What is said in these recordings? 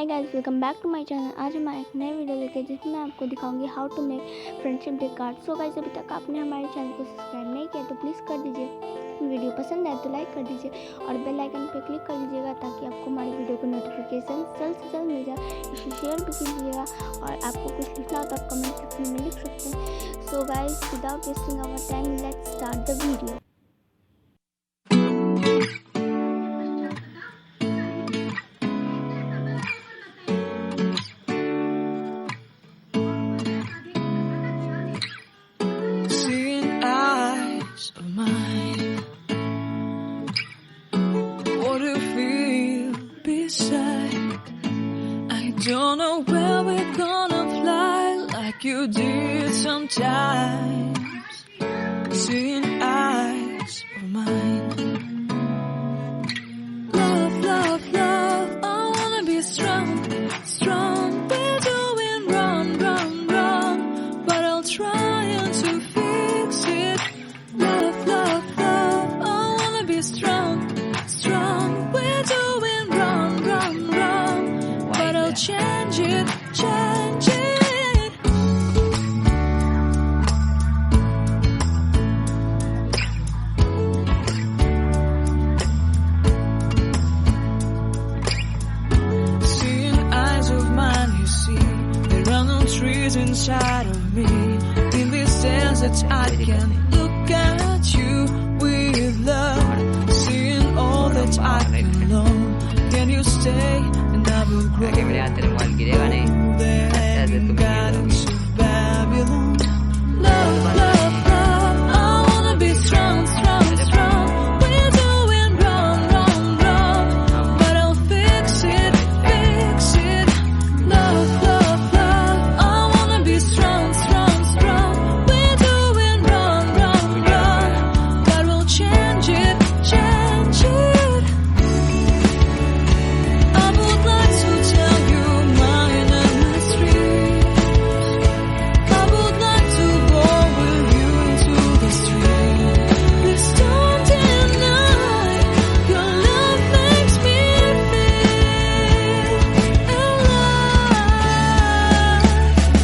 Hi guys, welcome back to my channel. आज मैं एक नए वीडियो लेके जिसमें मैं आपको दिखाऊंगी how to make friendship day card. So guys, अभी तक आपने हमारे चैनल को सब्सक्राइब नहीं किया तो प्लीज़ कर दीजिए। वीडियो पसंद आए तो लाइक कर दीजिए और बेल आइकन पे क्लिक कर दीजिएगा ताकि आपको हमारी वीडियो को नोटिफिकेशन जल्द से जल्द मिल जाए। इसे शेयर भी कीजिएगा और आपको कुछ लिखना हो तो आप कमेंट सेक्शन में लिख सकते हैं। So guys, without wasting our time, let's start the video. Of mine, what do you feel beside? I don't know where we're gonna fly like you did sometimes. Seeing eyes of mine, love, love, love. I wanna be strong, strong. We're doing wrong, wrong, wrong, but I'll try to fix it. Love, love, love, I wanna be strong, strong. We're doing wrong, wrong, wrong, but I'll change it, change it. Seeing eyes of mine, you see, there are no trees inside of me. In this desert I can look at you with love, seeing all that I can learn. Can you stay and I will grow there in gardens of Babylon. Love, love, love, I wanna be strong, strong, strong. We're doing wrong, wrong, wrong, but I'll fix it, fix it. Love, love, love, I wanna be strong, strong, strong. We're doing wrong, wrong, wrong, but we'll change it, change it. I would like to tell you mine and my street. I would like to go with you into the street. Please don't deny your love makes me feel alive.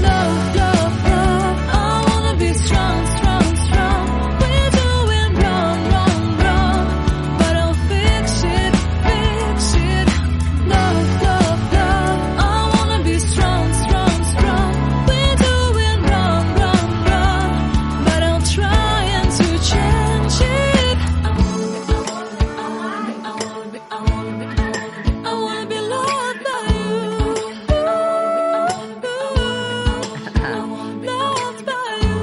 Love, love, love, I wanna be strong, strong, strong. We're doing wrong, wrong, wrong, but I'll fix it, fix it. Love, love, love, I wanna be strong, strong, strong. We're doing wrong, wrong, wrong, but I'll try to change it. I wanna be loved by you. Loved by you.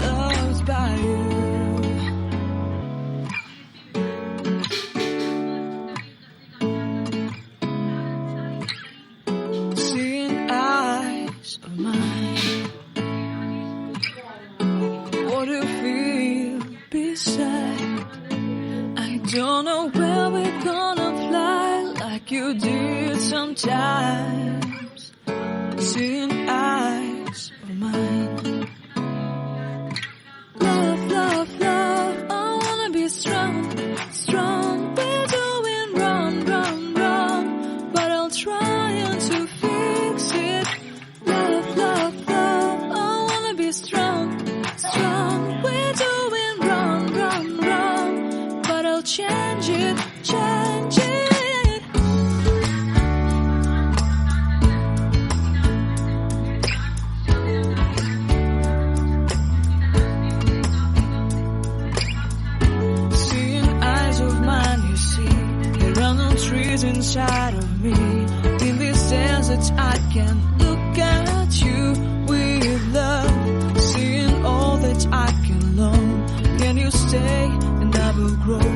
Loved by you. Seeing eyes of mine, what do you feel beside? I don't know where we're gonna fly like you did sometimes. Seeing eyes of mine, love, love, love, I wanna be strong, strong. We're doing wrong, wrong, wrong, but I'll try to fix it. Love, love, love, I wanna be strong, strong. We're doing wrong, wrong, wrong, but I'll change it, change it. Seeing eyes of mine, you see, there are no trees inside of me. In this desert I can look at you with love, seeing all that I can learn. Can you stay and I will grow